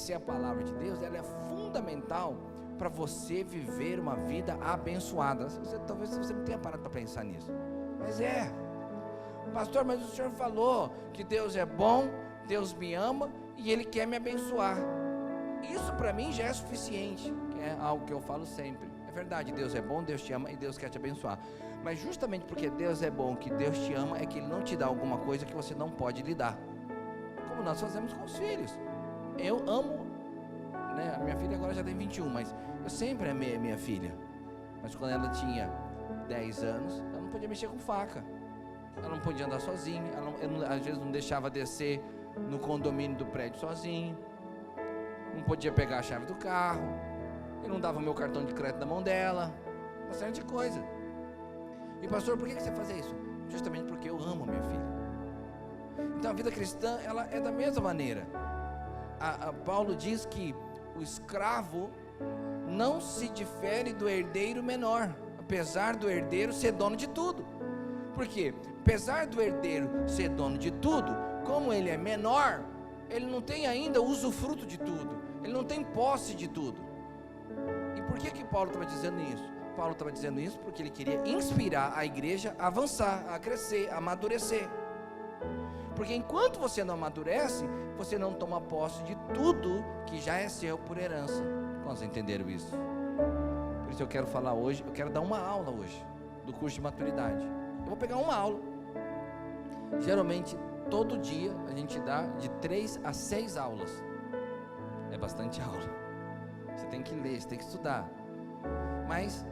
conhecer a palavra de Deus, ela é fundamental para você viver uma vida abençoada. Talvez você não tenha parado para pensar nisso, mas pastor, mas o senhor falou que Deus é bom, Deus me ama e Ele quer me abençoar. Isso para mim já é suficiente, é algo que eu falo sempre. É verdade, Deus é bom, Deus te ama e Deus quer te abençoar. Mas justamente porque Deus é bom, que Deus te ama, é que Ele não te dá alguma coisa que você não pode lidar, como nós fazemos com os filhos. Eu amo, né? A minha filha agora já tem 21, mas eu sempre amei a minha filha. Mas quando ela tinha 10 anos, ela não podia mexer com faca, ela não podia andar sozinha, às vezes não deixava descer no condomínio do prédio sozinho, não podia pegar a chave do carro, eu não dava o meu cartão de crédito na mão dela, uma série de coisa. E pastor, por que você fazia isso? Justamente porque eu amo a minha filha. Então a vida cristã, ela é da mesma maneira. Paulo diz que o escravo não se difere do herdeiro menor, apesar do herdeiro ser dono de tudo. Por quê? Apesar do herdeiro ser dono de tudo, como ele é menor, ele não tem ainda usufruto de tudo, ele não tem posse de tudo. E por que Paulo estava dizendo isso? Paulo estava dizendo isso porque ele queria inspirar a igreja a avançar, a crescer, a amadurecer. Porque enquanto você não amadurece, você não toma posse de tudo que já é seu por herança. Vocês entenderam isso? Por isso eu quero falar hoje, eu quero dar uma aula hoje do curso de maturidade. Eu vou pegar uma aula. Geralmente todo dia a gente dá de 3 a 6 aulas. É bastante aula. Você tem que ler, você tem que estudar. Mas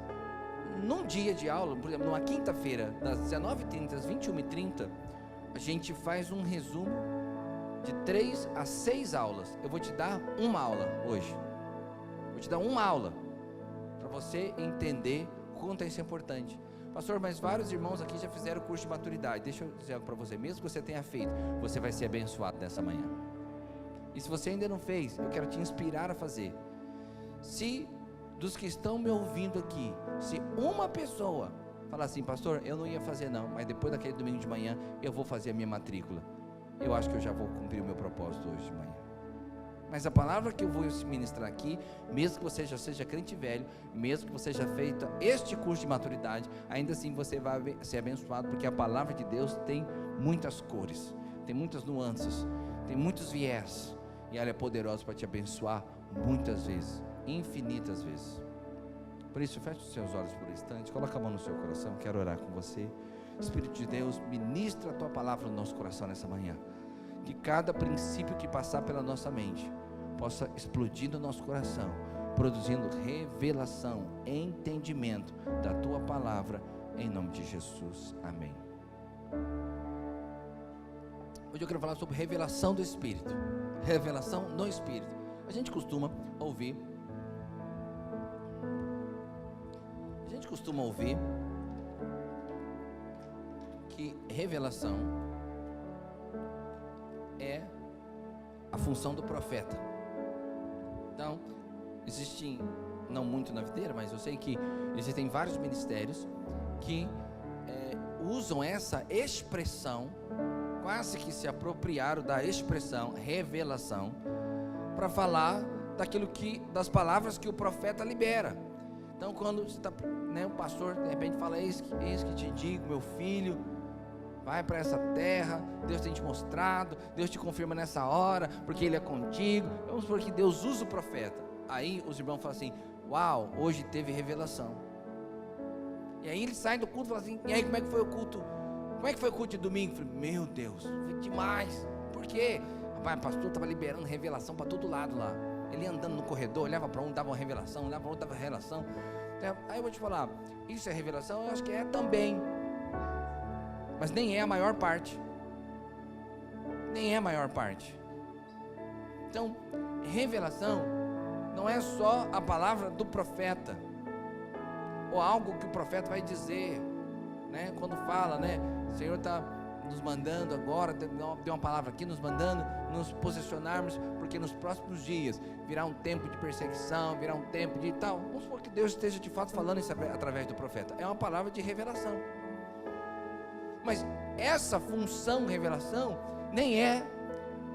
num dia de aula, por exemplo, numa quinta-feira, das 19h30 às 21h30, a gente faz um resumo de 3 a 6 aulas. Eu vou te dar uma aula hoje. Vou te dar uma aula para você entender o quanto isso é importante. Pastor, mas vários irmãos aqui já fizeram o curso de maturidade. Deixa eu dizer algo para você. Mesmo que você tenha feito, você vai ser abençoado nessa manhã. E se você ainda não fez, eu quero te inspirar a fazer. Se dos que estão me ouvindo aqui, se uma pessoa falar assim, pastor, eu não ia fazer não, mas depois daquele domingo de manhã eu vou fazer a minha matrícula, eu acho que eu já vou cumprir o meu propósito hoje de manhã. Mas a palavra que eu vou ministrar aqui, mesmo que você já seja crente velho, mesmo que você já feita este curso de maturidade, ainda assim você vai ser abençoado, porque a palavra de Deus tem muitas cores, tem muitas nuances, tem muitos viés, e ela é poderosa para te abençoar muitas vezes, infinitas vezes. Por isso, feche os seus olhos por um instante, coloca a mão no seu coração, quero orar com você. Espírito de Deus, ministra a tua palavra no nosso coração nessa manhã, que cada princípio que passar pela nossa mente possa explodir no nosso coração, produzindo revelação, entendimento da tua palavra, em nome de Jesus, amém. Hoje eu quero falar sobre revelação do Espírito, revelação no Espírito. A gente costuma ouvir que revelação é a função do profeta. Então, existem, não muito na videira, mas eu sei que existem vários ministérios que usam essa expressão, quase que se apropriaram da expressão revelação, para falar das palavras que o profeta libera. Então, quando você está, o pastor de repente fala, eis que te digo, meu filho, vai para essa terra, Deus tem te mostrado, Deus te confirma nessa hora, porque Ele é contigo. Vamos supor que Deus usa o profeta. Aí os irmãos falam assim, uau, hoje teve revelação. E aí eles saem do culto e falam assim, e aí como é que foi o culto? Como é que foi o culto de domingo? Eu falei, meu Deus, foi demais. Por quê? Rapaz, o pastor estava liberando revelação para todo lado lá. Ele andando no corredor, olhava para um, dava uma revelação, olhava para outro, dava revelação. Aí eu vou te falar, isso é revelação? Eu acho que é também, mas nem é a maior parte. Nem é a maior parte. Então, revelação não é só a palavra do profeta, ou algo que o profeta vai dizer, quando fala, o Senhor está nos mandando agora, deu uma palavra aqui, nos mandando nos posicionarmos, porque nos próximos dias virá um tempo de perseguição, virá um tempo de tal. Vamos supor que Deus esteja de fato falando isso através do profeta. É uma palavra de revelação. Mas essa função revelação nem é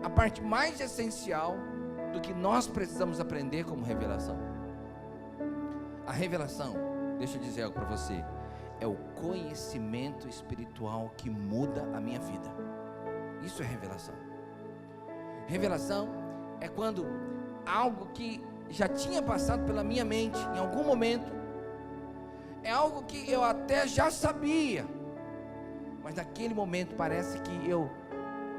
a parte mais essencial do que nós precisamos aprender como revelação. A revelação, deixa eu dizer algo para você, é o conhecimento espiritual que muda a minha vida. Isso é revelação. Revelação é quando algo que já tinha passado pela minha mente em algum momento, é algo que eu até já sabia, mas naquele momento parece que eu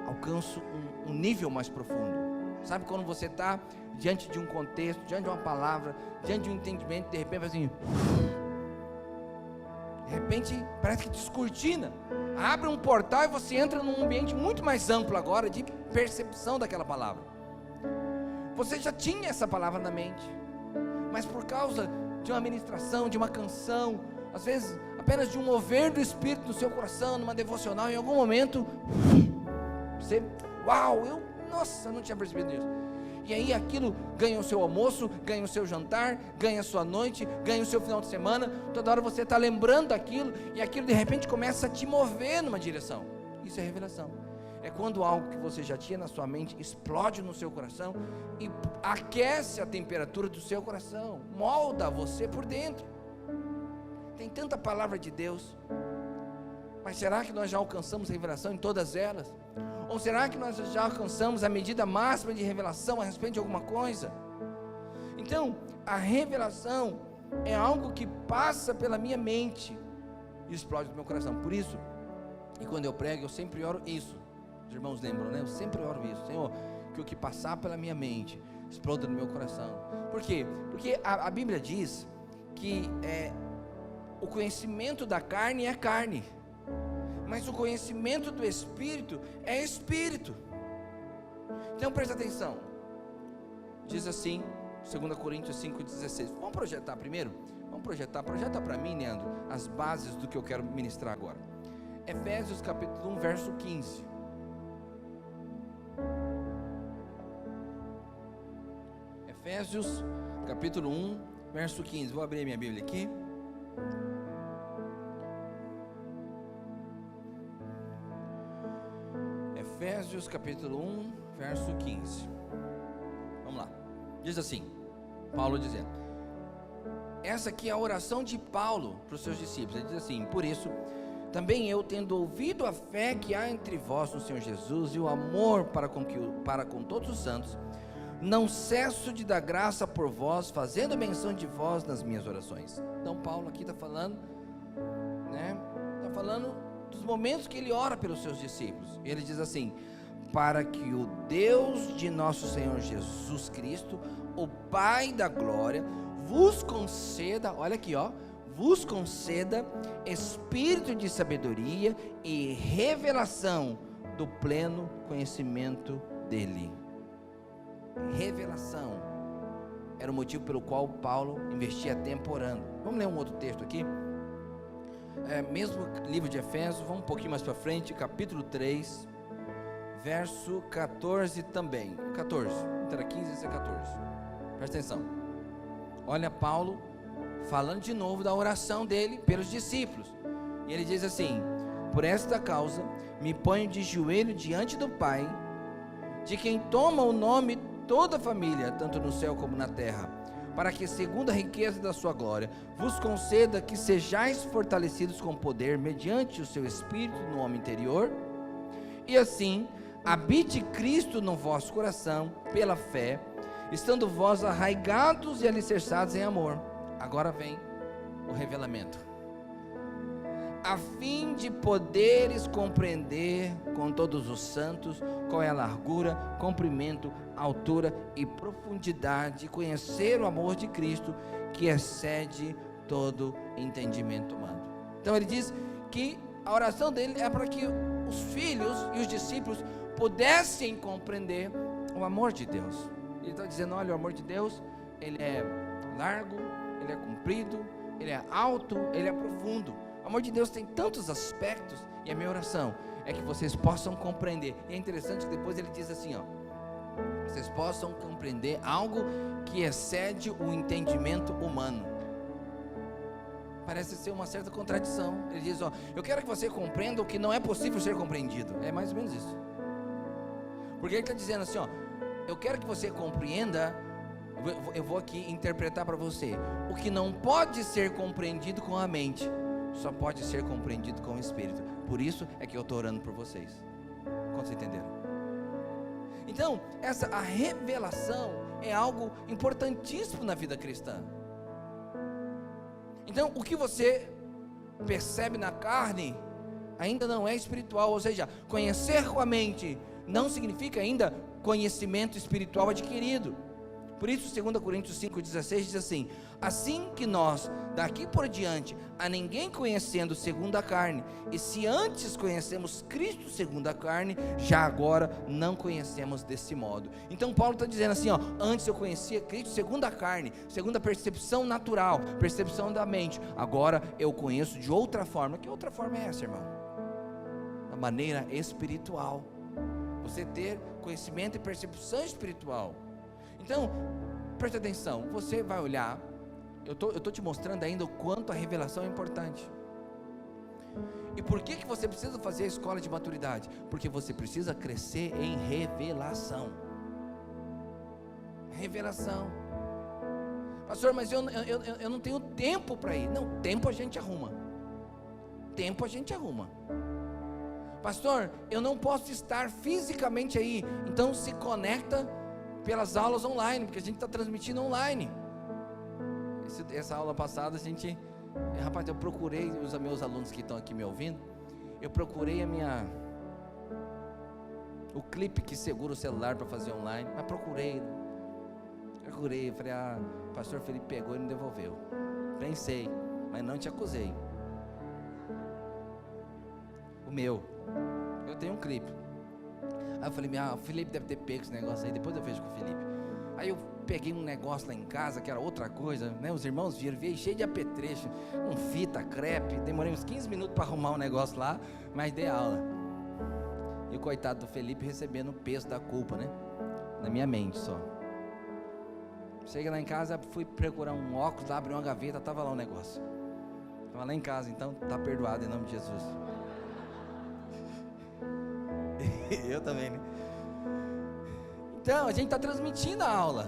alcanço um nível mais profundo. Sabe quando você está diante de um contexto, diante de uma palavra, diante de um entendimento, de repente assim, de repente parece que descortina, abre um portal e você entra num ambiente muito mais amplo agora de percepção daquela palavra. Você já tinha essa palavra na mente, mas por causa de uma ministração, de uma canção, às vezes apenas de um mover do Espírito no seu coração, numa devocional, em algum momento você, uau, nossa, não tinha percebido isso. E aí aquilo ganha o seu almoço, ganha o seu jantar, ganha a sua noite, ganha o seu final de semana. Toda hora você está lembrando daquilo, e aquilo de repente começa a te mover numa direção. Isso é revelação. É quando algo que você já tinha na sua mente explode no seu coração e aquece a temperatura do seu coração, molda você por dentro. Tem tanta palavra de Deus, mas será que nós já alcançamos revelação em todas elas? Ou será que nós já alcançamos a medida máxima de revelação a respeito de alguma coisa? Então, a revelação é algo que passa pela minha mente e explode no meu coração. Por isso, e quando eu prego, eu sempre oro isso. Os irmãos lembram, né? Eu sempre oro isso. Senhor, que o que passar pela minha mente exploda no meu coração. Por quê? Porque a Bíblia diz que o conhecimento da carne é carne, mas o conhecimento do Espírito é Espírito. Então presta atenção. Diz assim, 2 Coríntios 5,16. Vamos projetar primeiro? Projeta para mim, Leandro, as bases do que eu quero ministrar agora. Efésios capítulo 1, verso 15. Efésios capítulo 1, verso 15. Vou abrir a minha Bíblia aqui. Efésios capítulo 1, verso 15. Vamos lá. Diz assim, Paulo dizendo, essa aqui é a oração de Paulo para os seus discípulos. Ele diz assim: por isso, também eu, tendo ouvido a fé que há entre vós no Senhor Jesus e o amor para com todos os santos, não cesso de dar graça por vós, fazendo menção de vós nas minhas orações. Então Paulo aqui está falando, né? Está falando dos momentos que ele ora pelos seus discípulos. E ele diz assim: para que o Deus de nosso Senhor Jesus Cristo, o Pai da glória, vos conceda, olha aqui, ó, vos conceda espírito de sabedoria e revelação do pleno conhecimento dele. Revelação era o motivo pelo qual Paulo investia tempo orando. Vamos ler um outro texto aqui, mesmo livro de Efésios, vamos um pouquinho mais para frente, capítulo 3, verso 14 também, 14, entre 15 e 14, presta atenção. Olha Paulo falando de novo da oração dele pelos discípulos, e ele diz assim: por esta causa me ponho de joelho diante do Pai, de quem toma o nome toda a família, tanto no céu como na terra, para que, segundo a riqueza da sua glória, vos conceda que sejais fortalecidos com poder, mediante o seu Espírito no homem interior, e assim habite Cristo no vosso coração, pela fé, estando vós arraigados e alicerçados em amor. Agora vem o revelamento, a fim de poderes compreender com todos os santos qual é a largura, comprimento, altura e profundidade, e conhecer o amor de Cristo, que excede todo entendimento humano. Então ele diz que a oração dele é para que os filhos e os discípulos pudessem compreender o amor de Deus. Ele está dizendo: olha, o amor de Deus, ele é largo, ele é comprido, ele é alto, ele é profundo. O amor de Deus tem tantos aspectos, e a minha oração é que vocês possam compreender. E é interessante que depois ele diz assim, ó, vocês possam compreender algo que excede o entendimento humano. Parece ser uma certa contradição. Ele diz, ó, eu quero que você compreenda o que não é possível ser compreendido. É mais ou menos isso. Porque ele está dizendo assim, ó, eu quero que você compreenda, eu vou aqui interpretar para você, o que não pode ser compreendido com a mente, só pode ser compreendido com o Espírito. Por isso é que eu estou orando por vocês. Quantos entenderam? Então, a revelação é algo importantíssimo na vida cristã. Então, o que você percebe na carne ainda não é espiritual, ou seja, conhecer com a mente não significa ainda conhecimento espiritual adquirido. Por isso 2 Coríntios 5,16 diz assim: assim que nós daqui por diante a ninguém conhecendo segundo a carne, e se antes conhecemos Cristo segundo a carne, já agora não conhecemos desse modo. Então Paulo está dizendo assim, antes eu conhecia Cristo segundo a carne, segundo a percepção natural, percepção da mente, agora eu conheço de outra forma. Que outra forma é essa, irmão? Da maneira espiritual, você ter conhecimento e percepção espiritual. Então, preste atenção, você vai olhar, eu estou te mostrando ainda o quanto a revelação é importante. E por que você precisa fazer a escola de maturidade? Porque você precisa crescer em revelação. Revelação. Pastor, mas eu não tenho tempo para ir. Não, tempo a gente arruma. Tempo a gente arruma. Pastor, eu não posso estar fisicamente aí, então se conecta pelas aulas online, porque a gente está transmitindo online. Essa aula passada rapaz, eu procurei, os meus alunos que estão aqui me ouvindo, eu procurei o clipe que segura o celular para fazer online, mas procurei, falei, pastor Felipe pegou e não devolveu. Pensei, mas não te acusei. O meu, eu tenho um clipe. Aí eu falei, o Felipe deve ter pego esse negócio aí, depois eu vejo com o Felipe. Aí eu peguei um negócio lá em casa, que era outra coisa, né? Os irmãos viram, veio cheio de apetrecho, com fita, crepe, demorei uns 15 minutos para arrumar um negócio lá, mas dei aula. E o coitado do Felipe recebendo o peso da culpa, né? Na minha mente só. Cheguei lá em casa, fui procurar um óculos, abri uma gaveta, estava lá o negócio. Estava lá em casa, então tá perdoado em nome de Jesus. Eu também, né? Então, a gente está transmitindo a aula.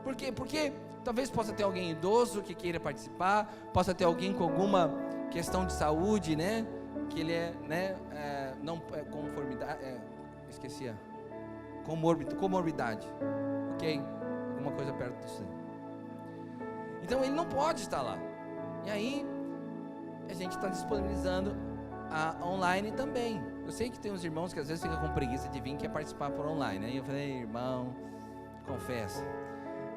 Por quê? Porque talvez possa ter alguém idoso que queira participar, possa ter alguém com alguma questão de saúde, né? Que ele não é conformidade, comorbidade, ok? Alguma coisa perto disso. Então, ele não pode estar lá. E aí, a gente está disponibilizando a online também. Eu sei que tem uns irmãos que às vezes ficam com preguiça de vir e quer participar por online. Aí eu falei, irmão, confessa.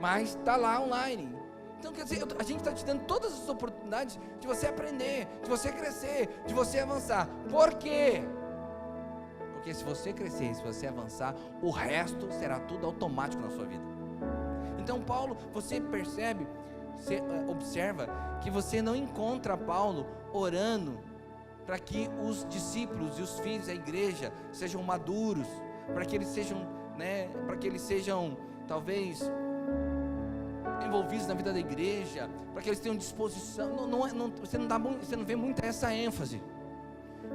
Mas está lá online. Então quer dizer, a gente está te dando todas as oportunidades de você aprender, de você crescer, de você avançar. Por quê? Porque se você crescer, se você avançar, o resto será tudo automático na sua vida. Então Paulo, você percebe, você observa que você não encontra Paulo orando para que os discípulos e os filhos da igreja sejam maduros, para que eles sejam, talvez, envolvidos na vida da igreja, para que eles tenham disposição. Você não vê muito essa ênfase,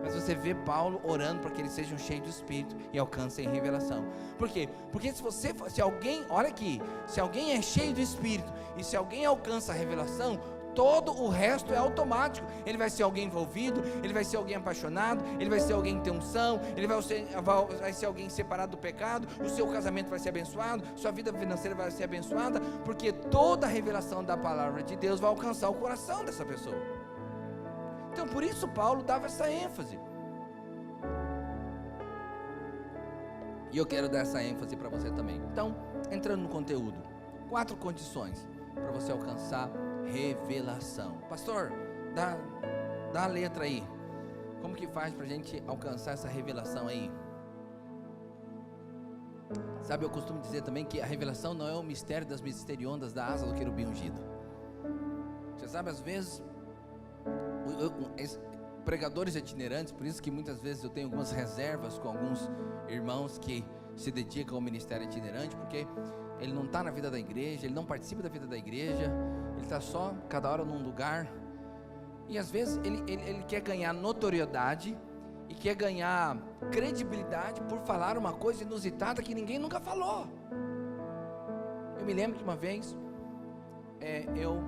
mas você vê Paulo orando para que eles sejam cheios do Espírito e alcancem revelação. Por quê? Porque se alguém é cheio do Espírito e se alguém alcança a revelação, todo o resto é automático. Ele vai ser alguém envolvido, ele vai ser alguém apaixonado, ele vai ser alguém que tem unção, ele vai ser alguém separado do pecado, o seu casamento vai ser abençoado, sua vida financeira vai ser abençoada, porque toda a revelação da palavra de Deus vai alcançar o coração dessa pessoa. Então por isso Paulo dava essa ênfase. E eu quero dar essa ênfase para você também. Então, entrando no conteúdo, 4 condições para você alcançar revelação. Pastor, dá a letra aí. Como que faz para a gente alcançar essa revelação aí? Sabe, eu costumo dizer também que a revelação não é o mistério das misteriondas da asa do querubim ungido. Você sabe, às vezes, pregadores itinerantes, por isso que muitas vezes eu tenho algumas reservas com alguns irmãos que se dedicam ao ministério itinerante, porque ele não está na vida da igreja, ele não participa da vida da igreja, ele está só, cada hora num lugar, e às vezes ele quer ganhar notoriedade, e quer ganhar credibilidade por falar uma coisa inusitada que ninguém nunca falou. Eu me lembro que uma vez eu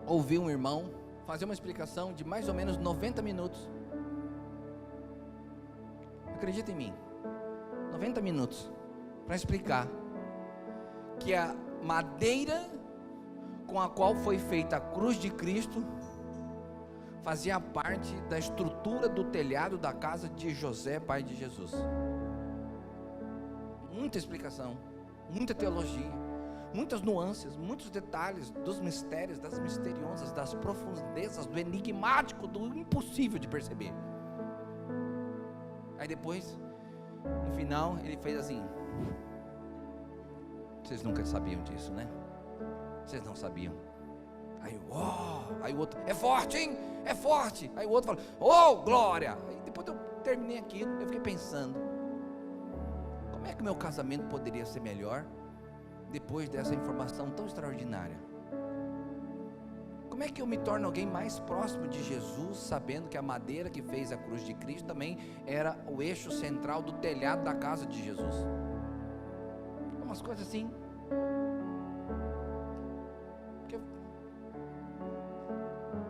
ouvi um irmão fazer uma explicação de mais ou menos 90 minutos. Acredita em mim, 90 minutos para explicar que a madeira com a qual foi feita a cruz de Cristo fazia parte da estrutura do telhado da casa de José, pai de Jesus. Muita explicação, muita teologia, muitas nuances, muitos detalhes dos mistérios, das misteriosas, das profundezas, do enigmático, do impossível de perceber. Aí depois, no final, ele fez assim: vocês nunca sabiam disso, né? Vocês não sabiam. Aí, aí o outro: é forte, hein? É forte. Aí o outro falou: oh, glória. Aí depois eu terminei aquilo, eu fiquei pensando: como é que o meu casamento poderia ser melhor depois dessa informação tão extraordinária? Como é que eu me torno alguém mais próximo de Jesus, sabendo que a madeira que fez a cruz de Cristo também era o eixo central do telhado da casa de Jesus? Umas coisas assim.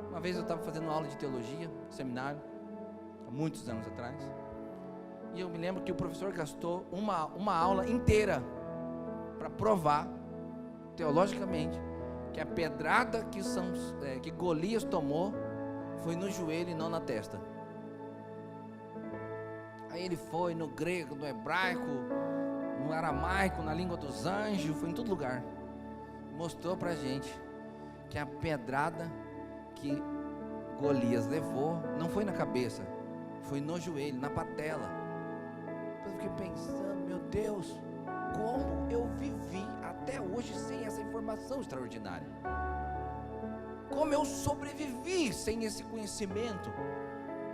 Uma vez eu estava fazendo aula de teologia, seminário, há muitos anos atrás, e eu me lembro que o professor gastou uma aula inteira para provar, teologicamente, que a pedrada que Golias tomou foi no joelho e não na testa. Aí ele foi no grego, no hebraico, no aramaico, na língua dos anjos, foi em todo lugar, mostrou pra gente que a pedrada que Golias levou não foi na cabeça, foi no joelho, na patela. Eu fiquei pensando: meu Deus, como eu vivi até hoje sem essa informação extraordinária? Como eu sobrevivi sem esse conhecimento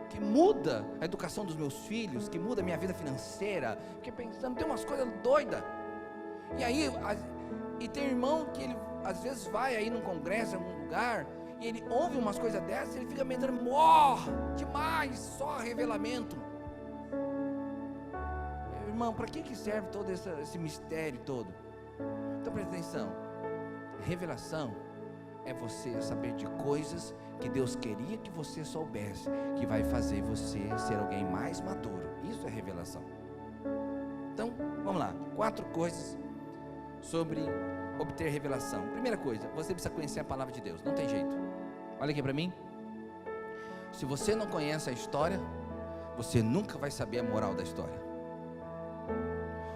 que muda a educação dos meus filhos, que muda a minha vida financeira? Fiquei pensando, tem umas coisas doidas. E aí, e tem irmão que ele às vezes vai aí num congresso, em algum lugar, e ele ouve umas coisas dessas, e ele fica mentando: demais, só revelamento. Irmão, para que serve todo esse mistério todo? Então presta atenção: revelação é você saber de coisas que Deus queria que você soubesse, que vai fazer você ser alguém mais maduro. Isso é revelação. Então, vamos lá, 4 coisas sobre obter revelação. Primeira coisa, você precisa conhecer a palavra de Deus, não tem jeito. Olha aqui para mim. Se você não conhece a história, você nunca vai saber a moral da história.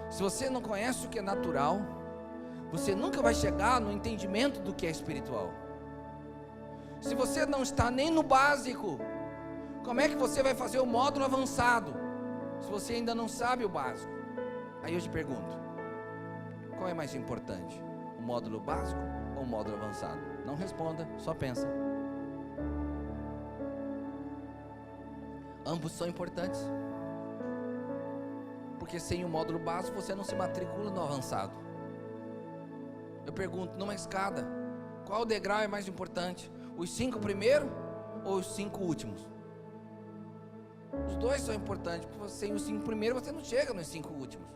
Se você não conhece o que é natural, você nunca vai chegar no entendimento do que é espiritual. Se você não está nem no básico, como é que você vai fazer o módulo avançado, se você ainda não sabe o básico? Aí eu te pergunto: qual é mais importante, o módulo básico ou o módulo avançado? Não responda, só pensa. Ambos são importantes, porque sem o módulo básico você não se matricula no avançado. Eu pergunto, numa escada, qual degrau é mais importante? Os 5 primeiros ou os 5 últimos? Os dois são importantes, porque sem os 5 primeiros você não chega nos 5 últimos.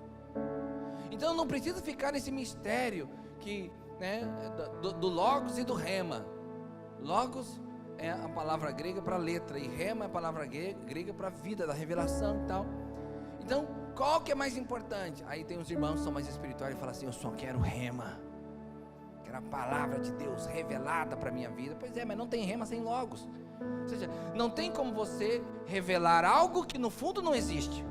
Então não precisa ficar nesse mistério que, né, do logos e do rema. Logos é a palavra grega para letra, e rema é a palavra grega para vida, da revelação e tal. Então, qual que é mais importante? Aí tem uns irmãos que são mais espirituais e falam assim: eu só quero rema, quero a palavra de Deus revelada para a minha vida. Pois é, mas não tem rema sem logos. Ou seja, não tem como você revelar algo que no fundo não existe.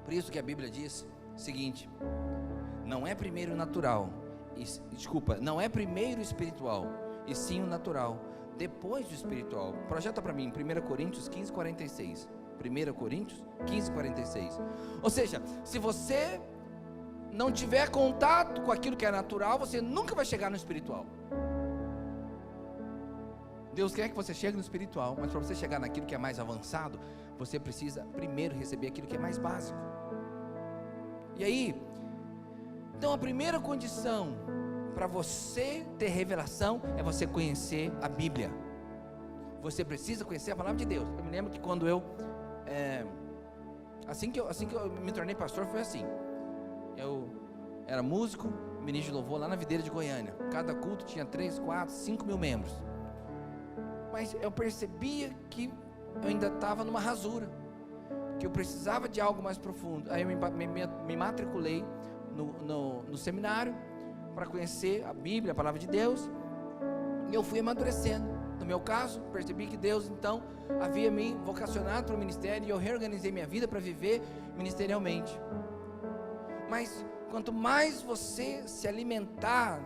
Por isso que a Bíblia diz o seguinte: não é primeiro natural, não é primeiro espiritual, e sim o natural, depois do espiritual. Projeta para mim 1 Coríntios 15:46. 1 Coríntios 15:46. Ou seja, se você não tiver contato com aquilo que é natural, você nunca vai chegar no espiritual. Deus quer que você chegue no espiritual, mas para você chegar naquilo que é mais avançado, você precisa primeiro receber aquilo que é mais básico. E aí, então a primeira condição para você ter revelação é você conhecer a Bíblia. você precisa conhecer a palavra de Deus. Eu me lembro que quando assim que eu me tornei pastor, foi assim. Eu era músico, ministro de louvor lá na Videira de Goiânia. Cada culto tinha 3, 4, 5 mil membros. Mas eu percebia que eu ainda estava numa rasura, que eu precisava de algo mais profundo. Aí eu me matriculei no seminário para conhecer a Bíblia, a palavra de Deus, e eu fui amadurecendo. No meu caso, percebi que Deus então havia me vocacionado para o ministério, e eu reorganizei minha vida para viver ministerialmente. Mas quanto mais você se alimentar,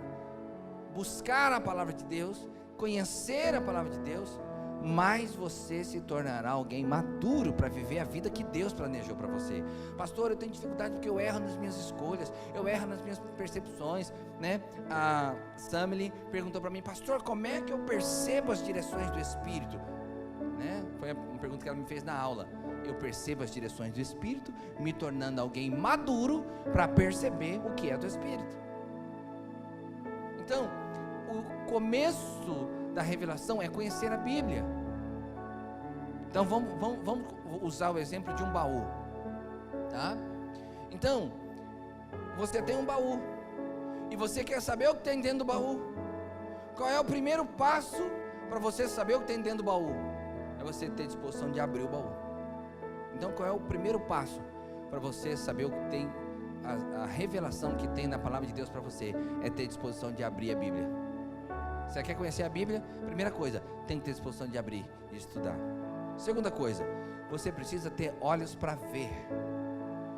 buscar a palavra de Deus, conhecer a palavra de Deus, mais você se tornará alguém maduro para viver a vida que Deus planejou para você. Pastor, eu tenho dificuldade porque eu erro nas minhas escolhas, eu erro nas minhas percepções, né? A Samily perguntou para mim: pastor, como é que eu percebo as direções do Espírito? Né? Foi uma pergunta que ela me fez na aula. Eu percebo as direções do Espírito, me tornando alguém maduro para perceber o que é do Espírito. Então, o começo da revelação é conhecer a Bíblia. Então vamos usar o exemplo de um baú, tá? Então, você tem um baú e você quer saber o que tem dentro do baú. Qual é o primeiro passo para você saber o que tem dentro do baú? É você ter disposição de abrir o baú. Então, qual é o primeiro passo para você saber o que tem, a revelação que tem na palavra de Deus para você? É ter disposição de abrir a Bíblia. Você quer conhecer a Bíblia? Primeira coisa, tem que ter disposição de abrir e estudar. Segunda coisa, você precisa ter olhos para ver.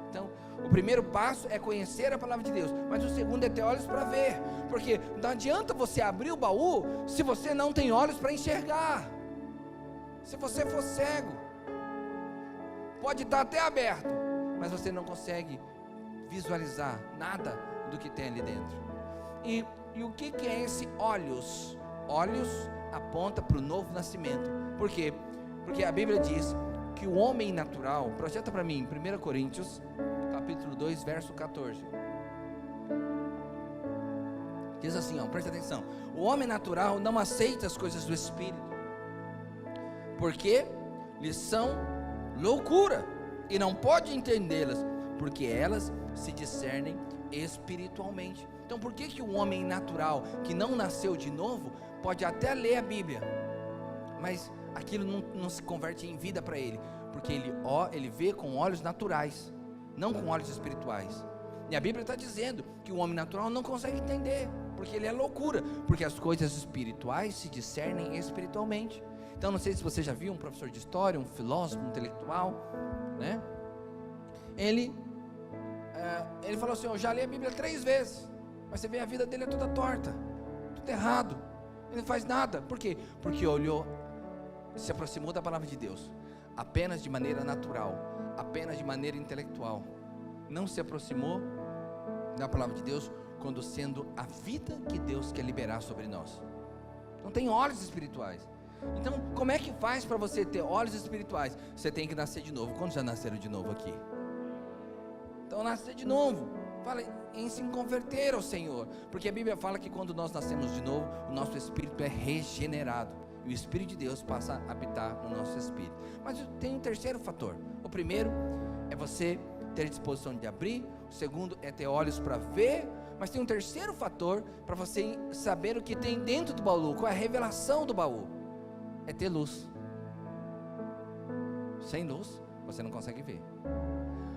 Então, o primeiro passo é conhecer a palavra de Deus, mas o segundo é ter olhos para ver, porque não adianta você abrir o baú se você não tem olhos para enxergar. Se você for cego, pode estar até aberto, mas você não consegue visualizar nada do que tem ali dentro. E o que é esse olhos? Olhos aponta para o novo nascimento. Por quê? Porque a Bíblia diz que o homem natural, projeta para mim, 1 Coríntios, capítulo 2, verso 14. Diz assim, presta atenção. O homem natural não aceita as coisas do Espírito, porque lhes são loucura, e não pode entendê-las, porque elas se discernem espiritualmente. Então por que o homem natural, que não nasceu de novo, pode até ler a Bíblia, mas aquilo não se converte em vida para ele? Porque ele vê com olhos naturais, não com olhos espirituais. E a Bíblia está dizendo que o homem natural não consegue entender, porque ele é loucura, porque as coisas espirituais se discernem espiritualmente. Então não sei se você já viu um professor de história, um filósofo, um intelectual, né? Ele falou assim: eu já li a Bíblia 3 vezes, mas você vê a vida dele é toda torta, tudo errado, ele não faz nada. Por quê? Porque olhou, se aproximou da palavra de Deus apenas de maneira natural, apenas de maneira intelectual, não se aproximou da palavra de Deus conduzindo a vida que Deus quer liberar sobre nós. Não tem olhos espirituais. Então como é que faz para você ter olhos espirituais? Você tem que nascer de novo. Quantos já nasceram de novo aqui? Então nascer de novo, fala em se converter ao Senhor, porque a Bíblia fala que quando nós nascemos de novo, o nosso espírito é regenerado, e o Espírito de Deus passa a habitar no nosso espírito. Mas tem um terceiro fator. O primeiro é você ter disposição de abrir, o segundo é ter olhos para ver, mas tem um terceiro fator para você saber o que tem dentro do baú. Qual é a revelação do baú? É ter luz. Sem luz você não consegue ver.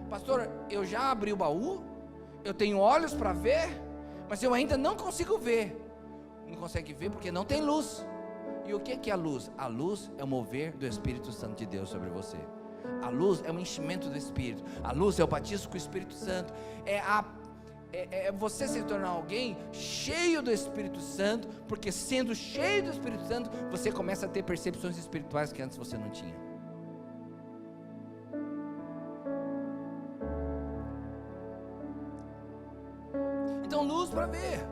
Pastor, eu já abri o baú, eu tenho olhos para ver, mas eu ainda não consigo ver. Não consegue ver porque não tem luz. E o que é a luz? A luz é o mover do Espírito Santo de Deus sobre você. A luz é o enchimento do Espírito. A luz é o batismo com o Espírito Santo. É você se tornar alguém cheio do Espírito Santo, porque sendo cheio do Espírito Santo, você começa a ter percepções espirituais que antes você não tinha. Então, luz para ver.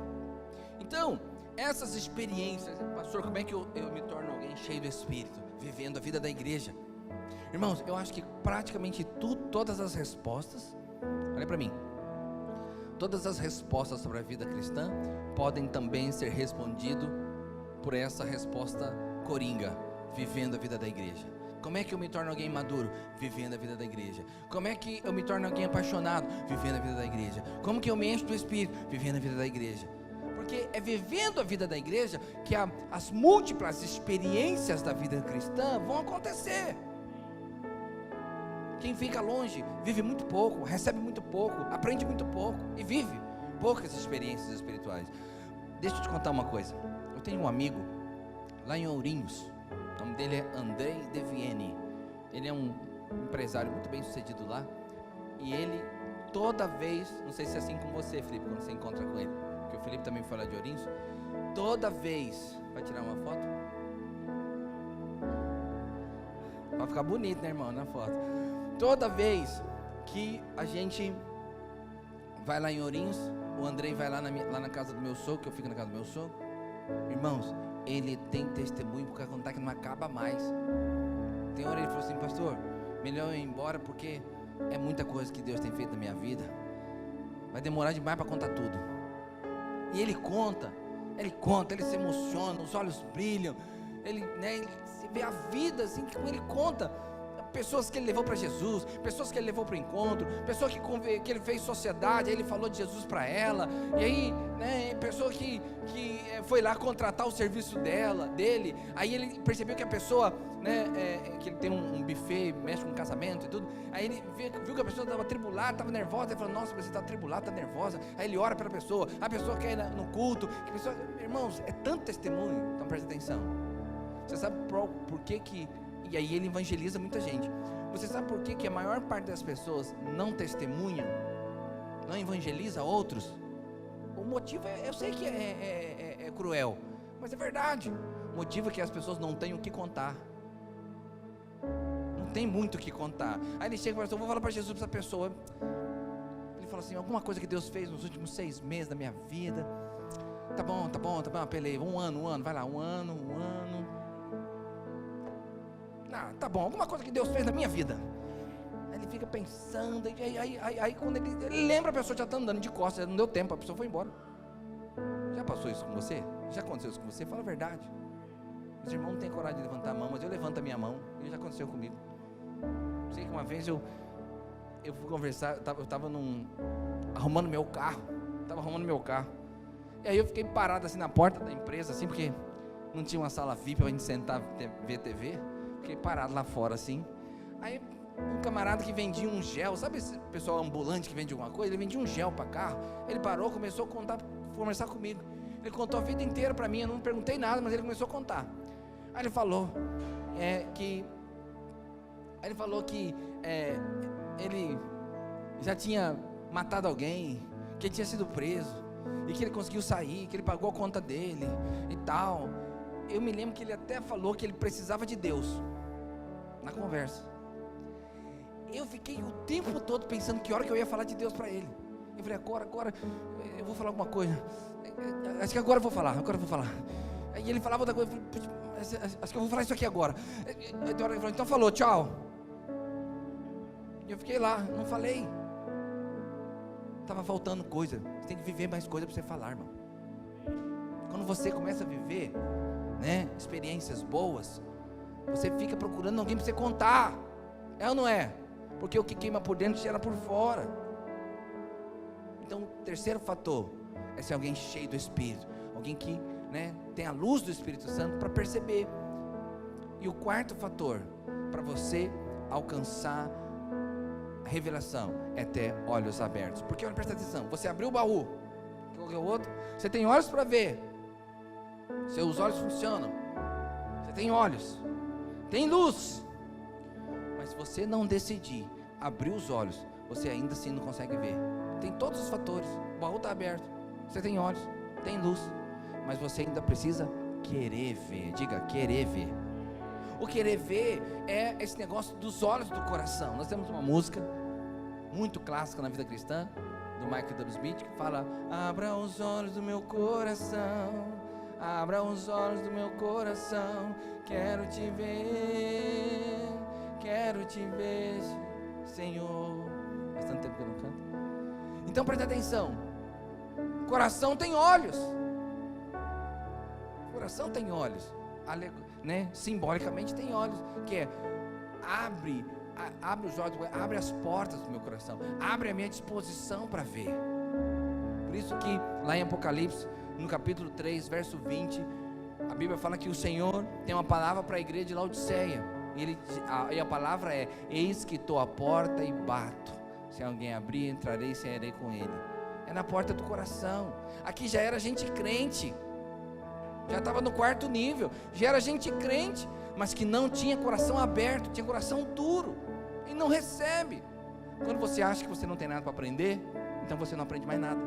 Então, essas experiências, pastor, como é que eu me torno alguém cheio do Espírito, vivendo a vida da igreja? Irmãos, eu acho que praticamente todas as respostas, olha para mim, todas as respostas sobre a vida cristã podem também ser respondidas por essa resposta coringa. Vivendo a vida da igreja. Como é que eu me torno alguém maduro? Vivendo a vida da igreja. Como é que eu me torno alguém apaixonado? Vivendo a vida da igreja. Como que eu me encho do Espírito? Vivendo a vida da igreja. Porque é vivendo a vida da igreja que as múltiplas experiências da vida cristã vão acontecer. Quem fica longe vive muito pouco, recebe muito pouco, aprende muito pouco e vive poucas experiências espirituais. Deixa eu te contar uma coisa. Eu tenho um amigo lá em Ourinhos. O nome dele é André Deviene. Ele é um empresário muito bem sucedido lá. E ele toda vez, não sei se é assim com você, Felipe, quando você encontra com ele, porque o Felipe também foi lá de Ourinhos. Toda vez, vai tirar uma foto? Vai ficar bonito, né, irmão, na foto. Toda vez que a gente vai lá em Ourinhos, o Andrei vai lá na casa do meu sogro, que eu fico na casa do meu sogro. Irmãos, ele tem testemunho para contar que não acaba mais. Tem hora ele falou assim: pastor, melhor eu ir embora porque é muita coisa que Deus tem feito na minha vida. Vai demorar demais para contar tudo. E ele conta, ele se emociona, os olhos brilham. Ele vê a vida assim, como ele conta. Pessoas que ele levou para Jesus, pessoas que ele levou para o encontro, pessoas que ele fez sociedade, aí ele falou de Jesus para ela, e aí, pessoa que foi lá contratar o serviço dele, aí ele percebeu que a pessoa, que ele tem um buffet, mexe com casamento e tudo, aí ele viu que a pessoa estava atribulada, estava nervosa, ele falou: nossa, você está atribulada, está nervosa, aí ele ora pela pessoa, a pessoa quer ir no culto, irmãos, é tanto testemunho, então presta atenção. Você sabe por que e aí ele evangeliza muita gente. Você sabe por que a maior parte das pessoas não testemunham, não evangeliza outros? O motivo eu sei que é cruel, mas é verdade. O motivo é que as pessoas não têm o que contar. Não tem muito o que contar. Aí ele chega e fala assim: eu vou falar para Jesus para essa pessoa. Ele fala assim: alguma coisa que Deus fez nos últimos 6 meses da minha vida. Tá bom, apelei. Um ano, vai lá, um ano. Tá bom, alguma coisa que Deus fez na minha vida. Aí ele fica pensando, aí quando ele lembra, a pessoa já está andando de costas, não deu tempo, a pessoa foi embora. Já passou isso com você? Já aconteceu isso com você? Fala a verdade. Os irmãos não têm coragem de levantar a mão, mas eu levanto a minha mão, e já aconteceu comigo. Sei que uma vez eu fui conversar, eu estava arrumando meu carro, e aí eu fiquei parado assim na porta da empresa, assim, porque não tinha uma sala VIP para a gente sentar ver TV. Fiquei parado lá fora assim. Aí um camarada que vendia um gel, sabe esse pessoal ambulante que vende alguma coisa? Ele vendia um gel para carro. Ele parou, começou a conversar comigo. Ele contou a vida inteira para mim, eu não perguntei nada, mas ele começou a contar. Aí ele falou que ele já tinha matado alguém, que ele tinha sido preso, e que ele conseguiu sair, que ele pagou a conta dele e tal. Eu me lembro que ele até falou que ele precisava de Deus na conversa. Eu fiquei o tempo todo pensando que hora que eu ia falar de Deus para ele. Eu falei: agora eu vou falar alguma coisa. Acho que agora eu vou falar. Aí ele falava outra coisa. Acho que eu vou falar isso aqui agora. Ele falou: então falou, tchau. E eu fiquei lá, não falei. Estava faltando coisa. Você tem que viver mais coisa para você falar, irmão. Quando você começa a viver experiências boas, você fica procurando alguém para você contar. É ou não é? Porque o que queima por dentro gera por fora. Então o terceiro fator é ser alguém cheio do Espírito, alguém que tem a luz do Espírito Santo para perceber. E o quarto fator para você alcançar a revelação é ter olhos abertos. Porque olha, presta atenção, você abriu o baú, qualquer outro, você tem olhos para ver. Seus olhos funcionam. Você tem olhos, tem luz. Mas se você não decidir abrir os olhos, você ainda assim não consegue ver. Tem todos os fatores. O baú está aberto. Você tem olhos, tem luz, mas você ainda precisa querer ver. Diga, querer ver. O querer ver é esse negócio dos olhos do coração. Nós temos uma música muito clássica na vida cristã, do Michael W. Smith, que fala: abra os olhos do meu coração, abra os olhos do meu coração, quero te ver, Senhor. Faz tanto tempo que eu não canto. Então presta atenção, coração tem olhos. Coração tem olhos. né? Simbolicamente tem olhos, que é abre os olhos, abre as portas do meu coração, abre a minha disposição para ver. Por isso que lá em Apocalipse, no capítulo 3, verso 20, a Bíblia fala que o Senhor tem uma palavra para a igreja de Laodiceia, e a palavra é: eis que estou à porta e bato, se alguém abrir, entrarei e cearei com ele. É na porta do coração. Aqui já era gente crente, já estava no 4º nível, já era gente crente, mas que não tinha coração aberto, tinha coração duro, e não recebe. Quando você acha que você não tem nada para aprender, então você não aprende mais nada.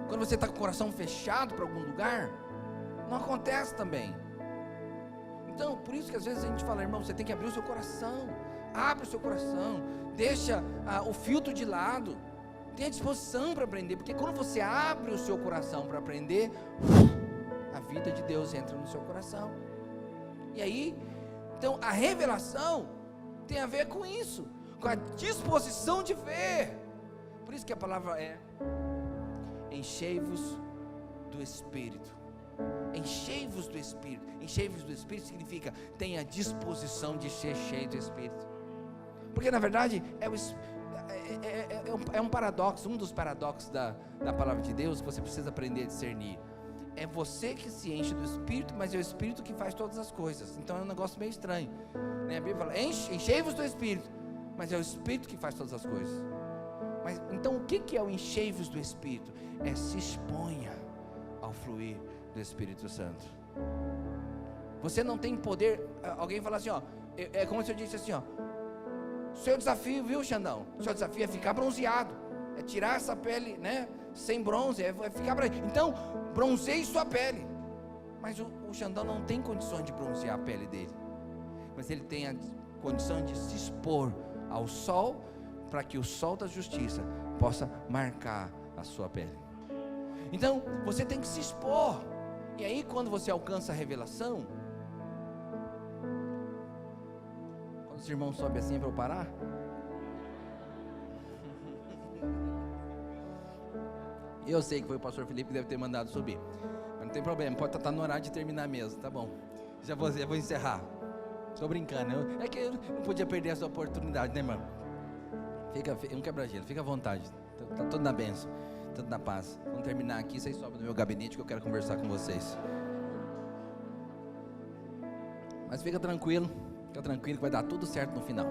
Quando você está com o coração fechado para algum lugar, não acontece também. Então, por isso que às vezes a gente fala: irmão, você tem que abrir o seu coração, abre o seu coração, deixa o filtro de lado, tenha disposição para aprender, porque quando você abre o seu coração para aprender, a vida de Deus entra no seu coração. E aí, então a revelação tem a ver com isso, com a disposição de ver. Por isso que a palavra é: enchei-vos do Espírito. Enchei-vos do Espírito. Enchei-vos do Espírito significa: tenha disposição de ser cheio do Espírito. Porque na verdade é um paradoxo, um dos paradoxos da palavra de Deus que você precisa aprender a discernir. É você que se enche do Espírito, mas é o Espírito que faz todas as coisas. Então é um negócio meio estranho, né? A Bíblia fala: enchei-vos do Espírito, mas é o Espírito que faz todas as coisas. Mas então o que é o enchei-vos do Espírito? É: se exponha ao fluir do Espírito Santo. Você não tem poder. Alguém fala assim, ó, é como se eu disse assim, ó: seu desafio, viu, Xandão? Seu desafio é ficar bronzeado, é tirar essa pele, né, sem bronze, é ficar então bronzeie sua pele. Mas o Xandão não tem condições de bronzear a pele dele, mas ele tem a condição de se expor ao sol, para que o sol da justiça possa marcar a sua pele. Então você tem que se expor. E aí quando você alcança a revelação, quando os irmãos sobem assim, é para eu parar? Eu sei que foi o pastor Felipe que deve ter mandado subir, mas não tem problema, pode estar no horário de terminar mesmo, tá bom? Já vou encerrar. Estou brincando, é que eu não podia perder essa oportunidade, né, irmão? Fica um quebra-gelo, fica à vontade, está tudo na bênção, tudo na paz. Quando terminar aqui, vocês sobem no meu gabinete que eu quero conversar com vocês. Mas fica tranquilo que vai dar tudo certo no final.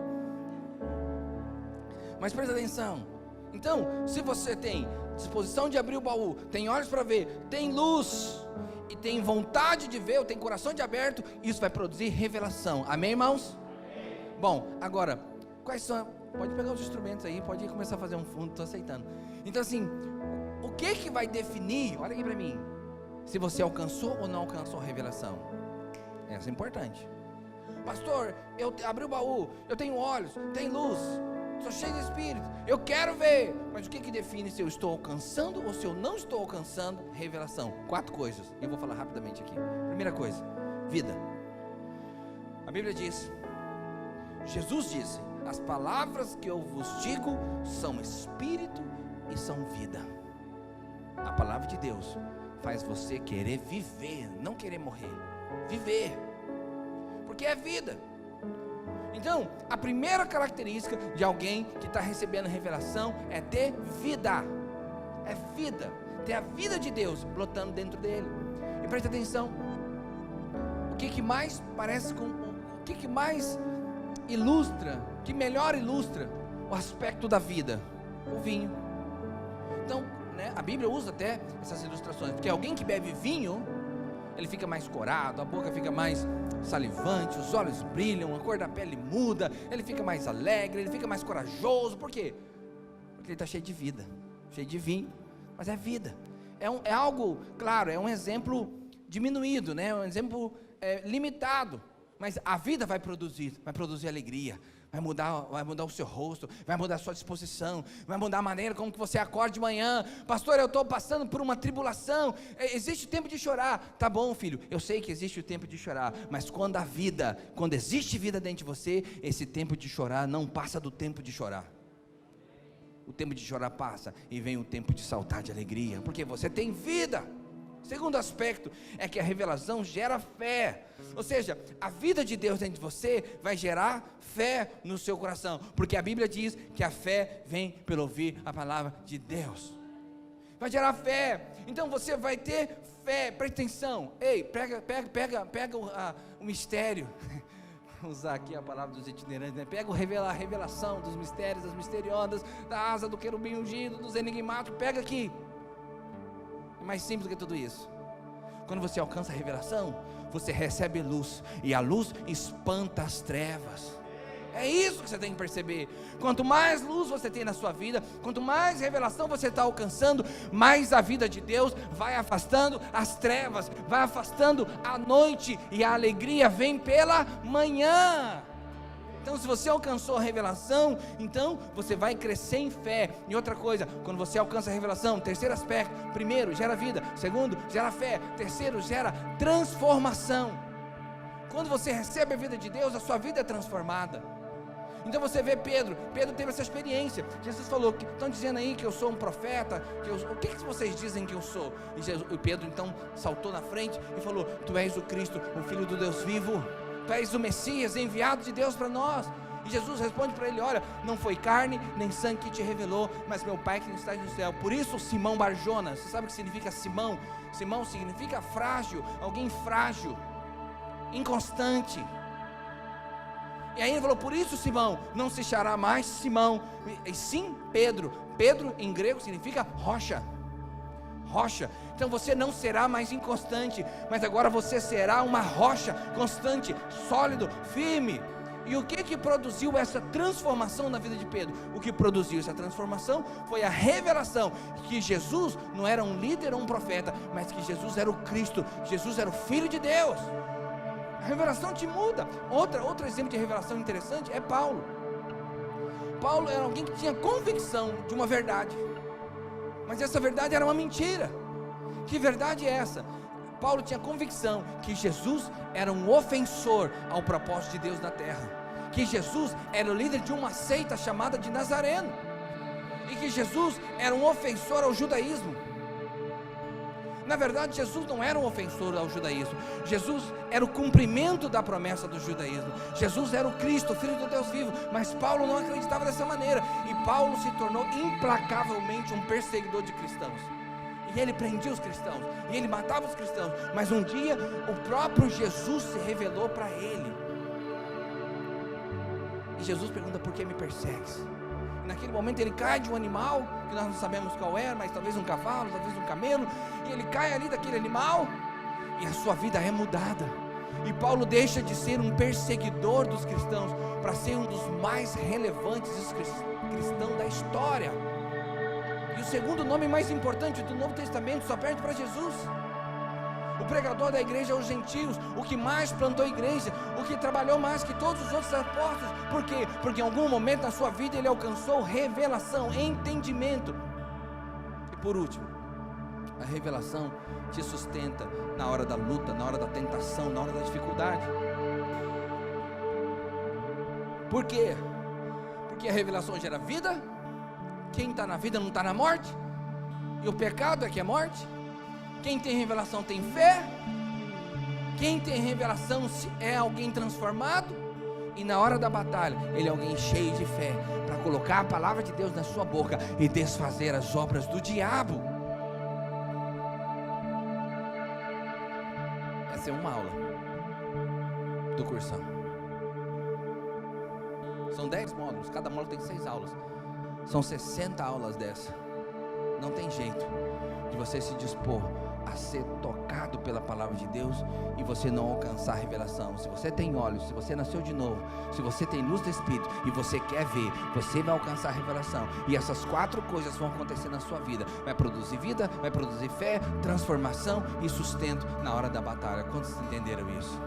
Mas presta atenção. Então, se você tem disposição de abrir o baú, tem olhos para ver, tem luz e tem vontade de ver, ou tem coração de aberto, isso vai produzir revelação. Amém, irmãos? Amém. Bom, agora, quais são? Pode pegar os instrumentos aí, pode começar a fazer um fundo, estou aceitando. Então assim, o que vai definir, olha aqui para mim, se você alcançou ou não alcançou a revelação? Essa é importante. Pastor, eu abri o baú, eu tenho olhos, tenho luz, sou cheio de Espírito, eu quero ver, mas o que define se eu estou alcançando ou se eu não estou alcançando revelação? 4 coisas, eu vou falar rapidamente aqui. Primeira coisa, vida. A Bíblia diz, Jesus disse: as palavras que eu vos digo são Espírito e são vida. A palavra de Deus faz você querer viver, não querer morrer, viver, porque é vida. Então, a primeira característica de alguém que está recebendo revelação é ter vida, é vida, ter a vida de Deus brotando dentro dele. E preste atenção, o que mais parece com, o que mais ilustra, que melhor ilustra o aspecto da vida? O vinho. Então, né, a Bíblia usa até essas ilustrações, porque alguém que bebe vinho, ele fica mais corado, a boca fica mais salivante, os olhos brilham, a cor da pele muda, ele fica mais alegre, ele fica mais corajoso. Por quê? Porque ele está cheio de vida, cheio de vinho, mas é vida. É algo, claro, é um exemplo diminuído, né? Um exemplo limitado, mas a vida vai produzir alegria, vai mudar o seu rosto, vai mudar a sua disposição, vai mudar a maneira como que você acorda de manhã. Pastor, eu estou passando por uma tribulação, existe o tempo de chorar. Tá bom, filho, eu sei que existe o tempo de chorar, mas quando existe vida dentro de você, esse tempo de chorar não passa do tempo de chorar. O tempo de chorar passa e vem o tempo de saltar de alegria, porque você tem vida. Segundo aspecto é que a revelação gera fé. Ou seja, a vida de Deus dentro de você vai gerar fé no seu coração, porque a Bíblia diz que a fé vem pelo ouvir a palavra de Deus. Vai gerar fé. Então você vai ter fé. Presta atenção. Ei, pega o mistério. Vou usar aqui a palavra dos itinerantes, né? Pega a revelação dos mistérios, das misteriosas, da asa do querubim ungido, dos enigmáticos. Pega aqui. É mais simples do que tudo isso. Quando você alcança a revelação, você recebe luz, e a luz espanta as trevas. É isso que você tem que perceber. Quanto mais luz você tem na sua vida, quanto mais revelação você está alcançando, mais a vida de Deus vai afastando as trevas, vai afastando a noite, e a alegria vem pela manhã. Então, se você alcançou a revelação, então você vai crescer em fé. E outra coisa, quando você alcança a revelação, terceiro aspecto: primeiro, gera vida; segundo, gera fé; terceiro, gera transformação. Quando você recebe a vida de Deus, a sua vida é transformada. Então você vê Pedro teve essa experiência. Jesus falou: estão dizendo aí que eu sou um profeta, o que vocês dizem que eu sou? E Pedro então saltou na frente e falou: tu és o Cristo, o Filho do Deus vivo. Tu és o Messias, enviado de Deus para nós. E Jesus responde para ele: olha, não foi carne nem sangue que te revelou, mas meu Pai que está no céu. Por isso Simão Barjona, você sabe o que significa Simão? Simão significa frágil, alguém frágil, inconstante. E aí ele falou: por isso, Simão, não se chamará mais Simão, e sim Pedro. Pedro em grego significa rocha. Rocha. Então você não será mais inconstante, mas agora você será uma rocha constante, sólido, firme. E o que produziu essa transformação na vida de Pedro? O que produziu essa transformação foi a revelação que Jesus não era um líder ou um profeta, mas que Jesus era o Cristo, Jesus era o Filho de Deus. A revelação te muda. Outro exemplo de revelação interessante é Paulo. Paulo era alguém que tinha convicção de uma verdade, mas essa verdade era uma mentira. Que verdade é essa? Paulo tinha convicção que Jesus era um ofensor ao propósito de Deus na terra, que Jesus era o líder de uma seita chamada de Nazareno, e que Jesus era um ofensor ao judaísmo. Na verdade, Jesus não era um ofensor ao judaísmo. Jesus era o cumprimento da promessa do judaísmo. Jesus era o Cristo, o Filho do Deus vivo. Mas Paulo não acreditava dessa maneira, e Paulo se tornou implacavelmente um perseguidor de cristãos. E ele prendia os cristãos, e ele matava os cristãos. Mas um dia o próprio Jesus se revelou para ele, e Jesus pergunta: por que me persegues? E naquele momento ele cai de um animal, que nós não sabemos qual era, mas talvez um cavalo, talvez um camelo. E ele cai ali daquele animal, e a sua vida é mudada. E Paulo deixa de ser um perseguidor dos cristãos para ser um dos mais relevantes cristãos da história. E o segundo nome mais importante do Novo Testamento só perde para Jesus. O pregador da igreja aos gentios, o que mais plantou a igreja, o que trabalhou mais que todos os outros apóstolos. Por quê? Porque em algum momento na sua vida ele alcançou revelação, entendimento. E por último, a revelação te sustenta na hora da luta, na hora da tentação, na hora da dificuldade. Por quê? Porque a revelação gera vida. Quem está na vida não está na morte, e o pecado é que é morte. Quem tem revelação tem fé. Quem tem revelação é alguém transformado, e na hora da batalha ele é alguém cheio de fé, para colocar a palavra de Deus na sua boca e desfazer as obras do diabo. Essa é uma aula do cursão. São 10 módulos, cada módulo tem 6 aulas. São 60 aulas dessa. Não tem jeito de você se dispor a ser tocado pela palavra de Deus e você não alcançar a revelação. Se você tem olhos, se você nasceu de novo, se você tem luz do Espírito e você quer ver, você vai alcançar a revelação. E essas 4 coisas vão acontecer na sua vida. Vai produzir vida, vai produzir fé, transformação e sustento na hora da batalha. Quantos entenderam isso?